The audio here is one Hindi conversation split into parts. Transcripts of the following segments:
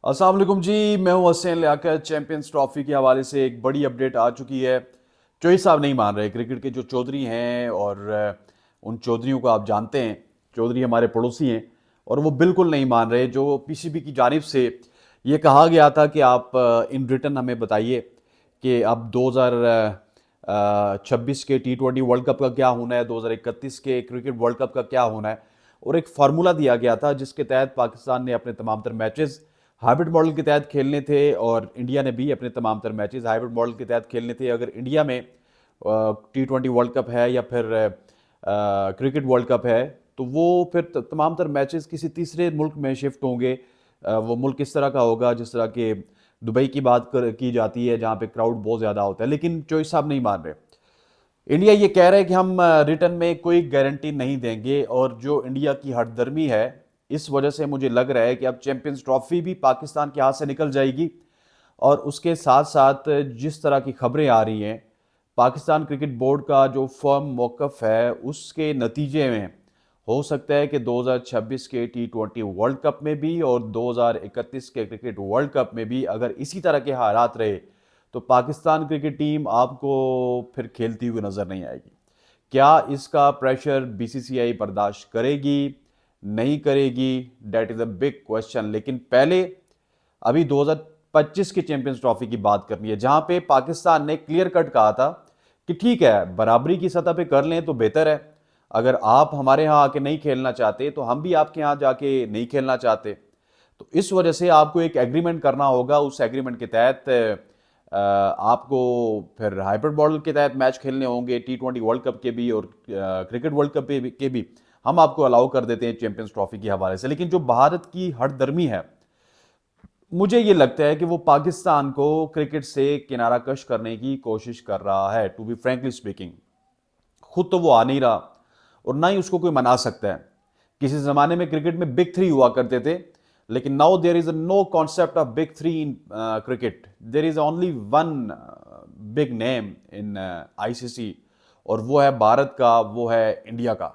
अस्सलाम वालेकुम जी। मैं हूं हसैन लियाकत। चैंपियंस ट्रॉफी के हवाले से एक बड़ी अपडेट आ चुकी है। चौधरी साहब नहीं मान रहे, क्रिकेट के जो चौधरी हैं, और उन चौधरियों को आप जानते हैं। चौधरी हमारे पड़ोसी हैं और वो बिल्कुल नहीं मान रहे। जो पीसीबी की जानिब से ये कहा गया था कि आप इन रिटर्न हमें बताइए कि अब 2026 के T20 वर्ल्ड कप का क्या होना है, 2031 के क्रिकेट वर्ल्ड कप का क्या होना है। और एक फार्मूला दिया गया था जिसके तहत पाकिस्तान ने अपने तमाम तर मैचेस हाइब्रिड मॉडल के तहत खेलने थे, और इंडिया ने भी अपने तमाम तर मैचेस हाइब्रिड मॉडल के तहत खेलने थे। अगर इंडिया में T20 वर्ल्ड कप है या फिर क्रिकेट वर्ल्ड कप है, तो वो फिर तमाम तर मैचेस किसी तीसरे मुल्क में शिफ्ट होंगे। वो मुल्क इस तरह का होगा जिस तरह के दुबई की की जाती है, जहाँ पे क्राउड बहुत ज़्यादा होता है। लेकिन चॉइस साहब नहीं मान रहे। इंडिया ये कह रहा है कि हम रिटर्न में कोई गारंटी नहीं देंगे, और जो इंडिया की हठधर्मी है, इस वजह से मुझे लग रहा है कि अब चैंपियंस ट्रॉफी भी पाकिस्तान के हाथ से निकल जाएगी। और उसके साथ साथ जिस तरह की खबरें आ रही हैं, पाकिस्तान क्रिकेट बोर्ड का जो फर्म मौकफ है, उसके नतीजे में हो सकता है कि 2026 के T20 वर्ल्ड कप में भी और 2031 के क्रिकेट वर्ल्ड कप में भी अगर इसी तरह के हालात रहे, तो पाकिस्तान क्रिकेट टीम आपको फिर खेलती हुई नजर नहीं आएगी। क्या इसका प्रेशर बीसीसीआई बर्दाश्त करेगी, नहीं करेगी? That is a big question. लेकिन पहले अभी 2025 की चैंपियंस ट्रॉफी की बात करनी है, जहां पे पाकिस्तान ने क्लियर कट कहा था कि ठीक है, बराबरी की सतह पे कर लें तो बेहतर है। अगर आप हमारे यहाँ आके नहीं खेलना चाहते तो हम भी आपके यहाँ जाके नहीं खेलना चाहते। तो इस वजह से आपको एक एग्रीमेंट करना होगा। उस एग्रीमेंट के तहत आपको फिर हाइब्रिड मॉडल के तहत मैच खेलने होंगे, T20 वर्ल्ड कप के भी और क्रिकेट वर्ल्ड कप के भी हम आपको अलाउ कर देते हैं चैंपियंस ट्रॉफी के हवाले से। लेकिन जो भारत की हठधर्मी है, मुझे ये लगता है कि वो पाकिस्तान को क्रिकेट से किनारा कश करने की कोशिश कर रहा है। टू बी फ्रेंकली स्पीकिंग, खुद तो वो आ नहीं रहा और ना ही उसको कोई मना सकता है। किसी जमाने में क्रिकेट में बिग थ्री हुआ करते थे, लेकिन now there is no concept of big three in cricket. There is only one big name in ICC, और वो है भारत का, वो है इंडिया का।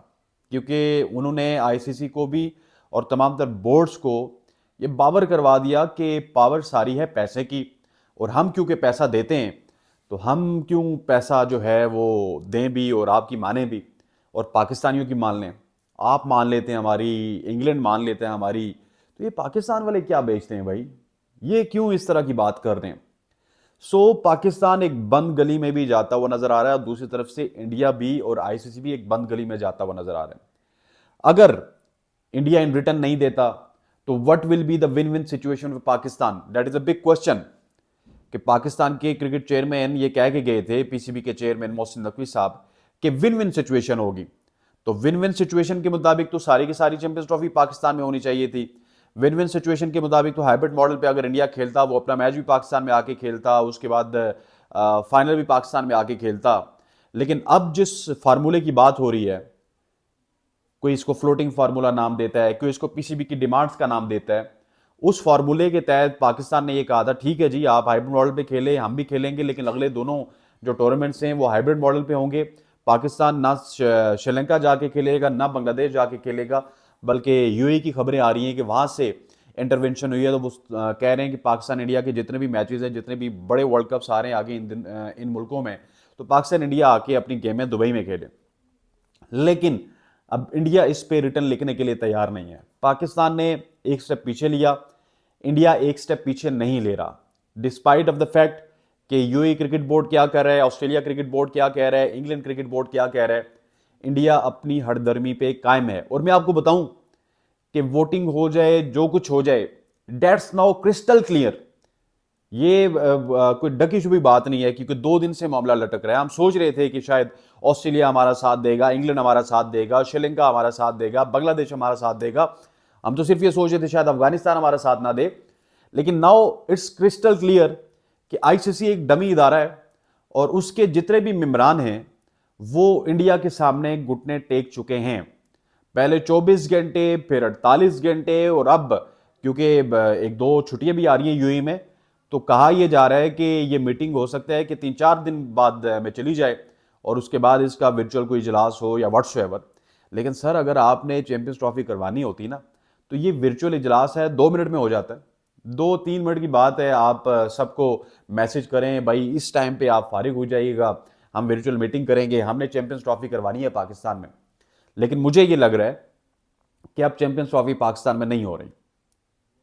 क्योंकि उन्होंने आईसीसी को भी और तमाम तर बोर्ड्स को ये बावर करवा दिया कि पावर सारी है पैसे की, और हम क्योंकि पैसा देते हैं तो हम क्यों पैसा जो है वो दें भी और आपकी माने भी, और पाकिस्तानियों की मान लें। आप मान लेते हैं हमारी, इंग्लैंड मान लेते हैं हमारी, तो ये पाकिस्तान वाले क्या बेचते हैं भाई? ये क्यों इस तरह की बात कर रहे हैं? पाकिस्तान एक बंद गली में भी जाता हुआ नजर आ रहा है, और दूसरी तरफ से इंडिया भी और आईसीसी भी एक बंद गली में जाता हुआ नजर आ रहा है। अगर इंडिया इन रिटर्न नहीं देता, तो what will be the win win situation for Pakistan? That is a big question. कि पाकिस्तान के क्रिकेट चेयरमैन ये कह के गए थे, पीसीबी के चेयरमैन मोहसिन नकवी साहब, कि विन विन सिचुएशन होगी। तो विन विन सिचुएशन के मुताबिक तो सारी की सारी चैंपियंस ट्रॉफी पाकिस्तान में होनी चाहिए थी। विन विन सिचुएशन के मुताबिक तो हाइब्रिड मॉडल पे अगर इंडिया खेलता, वो अपना मैच भी पाकिस्तान में आके खेलता, उसके बाद फाइनल भी पाकिस्तान में आके खेलता। लेकिन अब जिस फार्मूले की बात हो रही है, कोई इसको फ्लोटिंग फार्मूला नाम देता है, कोई इसको पीसीबी की डिमांड्स का नाम देता है। उस फार्मूले के तहत पाकिस्तान ने ये कहा था, ठीक है जी, आप हाइब्रिड मॉडल पे खेले, हम भी खेलेंगे, लेकिन अगले दोनों जो टूर्नामेंट्स हैं वो हाइब्रिड मॉडल पे होंगे। पाकिस्तान ना श्रीलंका जाके खेलेगा, ना बांग्लादेश जाके खेलेगा, बल्कि यूएई की खबरें आ रही हैं कि वहां से इंटरवेंशन हुई है। तो वो कह रहे हैं कि पाकिस्तान इंडिया के जितने भी मैचेस हैं, जितने भी बड़े वर्ल्ड कप्स आ रहे हैं आगे इन मुल्कों में, तो पाकिस्तान इंडिया आके अपनी गेमें दुबई में खेले। लेकिन अब इंडिया इस पे रिटर्न लिखने के लिए तैयार नहीं है। पाकिस्तान ने एक स्टेप पीछे लिया, इंडिया एक स्टेप पीछे नहीं ले रहा। डिस्पाइट ऑफ द फैक्ट कि यूएई क्रिकेट बोर्ड क्या कर रहा है, ऑस्ट्रेलिया क्रिकेट बोर्ड क्या कह रहा है, इंग्लैंड क्रिकेट बोर्ड क्या कह रहा है, इंडिया अपनी हठधर्मी पे कायम है। और मैं आपको बताऊं कि वोटिंग हो जाए, जो कुछ हो जाए, डेट्स नाउ क्रिस्टल क्लियर। ये कोई ढकी छुपी बात नहीं है, क्योंकि 2 दिन से मामला लटक रहा है। हम सोच रहे थे कि शायद ऑस्ट्रेलिया हमारा साथ देगा, इंग्लैंड हमारा साथ देगा, श्रीलंका हमारा साथ देगा, बांग्लादेश हमारा साथ देगा। हम तो सिर्फ ये सोच रहे थे शायद अफगानिस्तान हमारा साथ ना दे। लेकिन नाउ इट्स क्रिस्टल क्लियर कि आईसीसी एक डमी इदारा है, और उसके जितने भी मेंबरान हैं वो इंडिया के सामने घुटने टेक चुके हैं। पहले 24 घंटे, फिर 48 घंटे, और अब क्योंकि एक दो छुट्टियां भी आ रही हैं यूएई में, तो कहा यह जा रहा है कि ये मीटिंग हो सकता है कि 3-4 दिन बाद में चली जाए, और उसके बाद इसका वर्चुअल कोई इजलास हो या व्हाट्सएवर। लेकिन सर, अगर आपने चैंपियंस ट्रॉफी करवानी होती ना, तो ये वर्चुअल इजलास है, 2 मिनट में हो जाता है। 2-3 मिनट की बात है, आप सबको मैसेज करें भाई इस टाइम पे आप फारिग हो जाइएगा, हम वर्चुअल मीटिंग करेंगे, हमने चैंपियंस ट्रॉफी करवानी है पाकिस्तान में। लेकिन मुझे ये लग रहा है कि अब चैंपियंस ट्रॉफी पाकिस्तान में नहीं हो रही।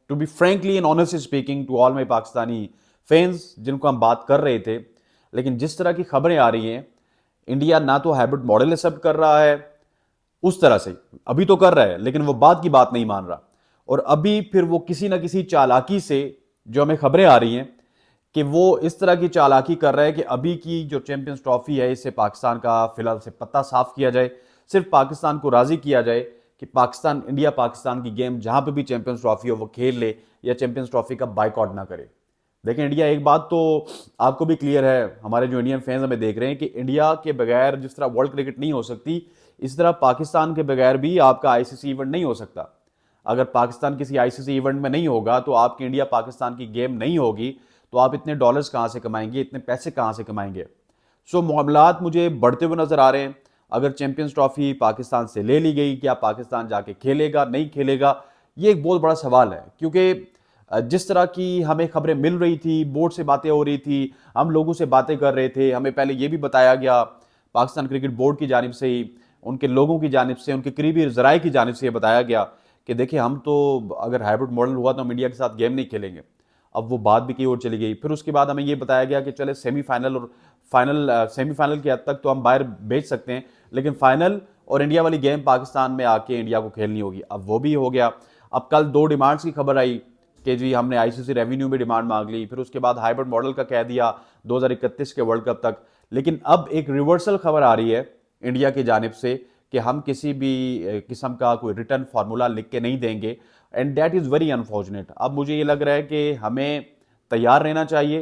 To be frankly and honestly speaking to all my Pakistani fans जिनको हम बात कर रहे थे, लेकिन जिस तरह की खबरें आ रही हैं, इंडिया ना तो हाइब्रिड मॉडल एक्सेप्ट कर रहा है उस तरह से, अभी तो कर रहा है लेकिन वो बात की बात नहीं मान रहा, और अभी फिर वो किसी ना किसी चालाकी से, जो हमें खबरें आ रही हैं कि वो इस तरह की चालाकी कर रहा है कि अभी की जो चैंपियंस ट्रॉफी है इससे पाकिस्तान का फिलहाल से पत्ता साफ किया जाए, सिर्फ पाकिस्तान को राजी किया जाए कि पाकिस्तान, इंडिया पाकिस्तान की गेम जहां पे भी चैंपियंस ट्रॉफी हो वो खेल ले, या चैंपियंस ट्रॉफी का बाइकआउट ना करे। देखिए इंडिया, एक बात तो आपको भी क्लियर है, हमारे जो इंडियन फैंस हमें देख रहे हैं, कि इंडिया के बगैर जिस तरह वर्ल्ड क्रिकेट नहीं हो सकती, इस तरह पाकिस्तान के बगैर भी आपका आईसीसी इवेंट नहीं हो सकता। अगर पाकिस्तान किसी आईसीसी इवेंट में नहीं होगा तो आपकी इंडिया पाकिस्तान की गेम नहीं होगी, तो आप इतने डॉलर्स कहां से कमाएंगे, इतने पैसे कहां से कमाएंगे। सो मामलात मुझे बढ़ते हुए नजर आ रहे हैं। अगर चैंपियंस ट्रॉफी पाकिस्तान से ले ली गई, क्या पाकिस्तान जाके खेलेगा, नहीं खेलेगा, ये एक बहुत बड़ा सवाल है। क्योंकि जिस तरह की हमें खबरें मिल रही थी, बोर्ड से बातें हो रही थी, हम लोगों से बातें कर रहे थे, हमें पहले ये भी बताया गया पाकिस्तान क्रिकेट बोर्ड की जानिब से ही, उनके लोगों की जानिब से, उनके करीबी ज़राए की जानिब से ये बताया गया कि देखिए हम तो अगर हाइब्रिड मॉडल हुआ तो हम इंडिया के साथ गेम नहीं खेलेंगे। अब वो बात भी की ओर चली गई। फिर उसके बाद हमें ये बताया गया कि चले सेमीफाइनल और फाइनल, सेमीफाइनल की हद तक तो हम बाहर भेज सकते हैं, लेकिन फाइनल और इंडिया वाली गेम पाकिस्तान में आके इंडिया को खेलनी होगी। अब वो भी हो गया। अब कल 2 डिमांड्स की खबर आई कि जी हमने आईसीसी रेवेन्यू में डिमांड मांग ली, फिर उसके बाद हाइब्रिड मॉडल का कह दिया 2031 के वर्ल्ड कप तक। लेकिन अब एक रिवर्सल खबर आ रही है इंडिया की जानिब से कि हम किसी भी किस्म का कोई रिटर्न फार्मूला लिख के नहीं देंगे, and that is very unfortunate. अब मुझे ये लग रहा है कि हमें तैयार रहना चाहिए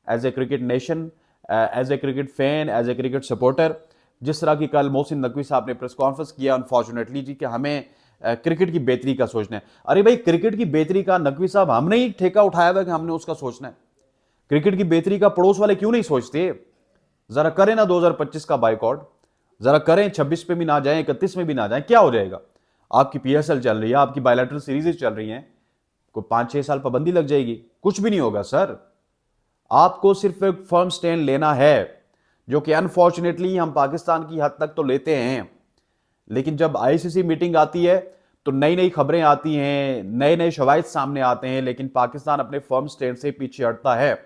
as a cricket nation, as a cricket fan, as a cricket supporter. जिस तरह की कल मोहसिन नकवी साहब ने प्रेस कॉन्फ्रेंस किया, अनफॉर्चुनेटली जी, कि हमें क्रिकेट की बेहतरी का सोचना है। अरे भाई, क्रिकेट की बेहतरी का नकवी साहब हमने ही ठेका उठाया हुआ कि हमने उसका सोचना है। क्रिकेट की बेहतरी का पड़ोस वाले क्यों नहीं सोचते? जरा करें ना 2025 का बाइकआउट, जरा करें, 26 पे भी ना जाएं, 31 में भी ना जाएं, क्या हो जाएगा? आपकी पीएसएल चल रही है, आपकी बायलैटरल सीरीज चल रही हैं, कोई 5-6 साल पाबंदी लग जाएगी, कुछ भी नहीं होगा सर। आपको सिर्फ एक फर्म स्टैंड लेना है, जो कि अनफॉर्चुनेटली हम पाकिस्तान की हद तक तो लेते हैं, लेकिन जब आईसीसी मीटिंग आती है तो नई नई खबरें आती हैं, नए नए शवाहिद सामने आते हैं, लेकिन पाकिस्तान अपने फर्म स्टैंड से पीछे हटता है।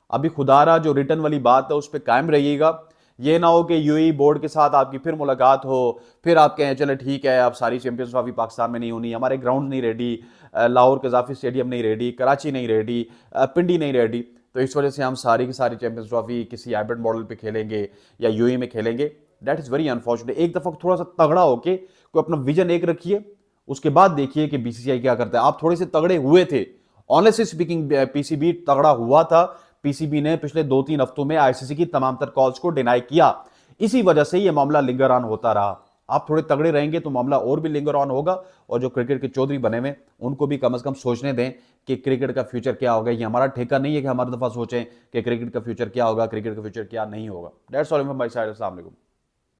अभी खुदारा जो रिटर्न वाली बात है उस पर कायम रहिएगा। ये ना हो कि यूएई बोर्ड के साथ आपकी फिर मुलाकात हो, फिर आप कहें चले ठीक है अब सारी चैंपियंस ट्रॉफी पाकिस्तान में नहीं होनी, हमारे ग्राउंड नहीं रेडी, लाहौर कजाफी स्टेडियम नहीं रेडी, कराची नहीं रेडी, पिंडी नहीं रेडी, तो इस वजह से हम सारी की सारी चैंपियंस ट्रॉफी किसी हाइब्रिड मॉडल पे खेलेंगे या यूएई में खेलेंगे। That is very unfortunate. एक दफ़ा थोड़ा सा तगड़ा होके कोई अपना विजन एक रखिए, उसके बाद देखिए कि बीसीसीआई क्या करता है। आप थोड़े से तगड़े हुए थे, ऑनेस्टली स्पीकिंग पीसीबी तगड़ा हुआ था। पीसीबी ने पिछले 2-3 हफ्तों में आईसीसी की तमाम तर कॉल्स को डिनाई किया, इसी वजह से यह मामला लिंगर ऑन होता रहा। आप थोड़े तगड़े रहेंगे तो मामला और भी लिंगर ऑन होगा, और जो क्रिकेट के चौधरी बने हुए उनको भी कम से कम सोचने दें कि क्रिकेट का फ्यूचर क्या होगा। ये हमारा ठेका नहीं है कि हमारी दफा सोचें कि क्रिकेट का फ्यूचर क्या होगा, क्रिकेट का फ्यूचर क्या नहीं होगा। That's all from my side. अस्सलाम वालेकुम।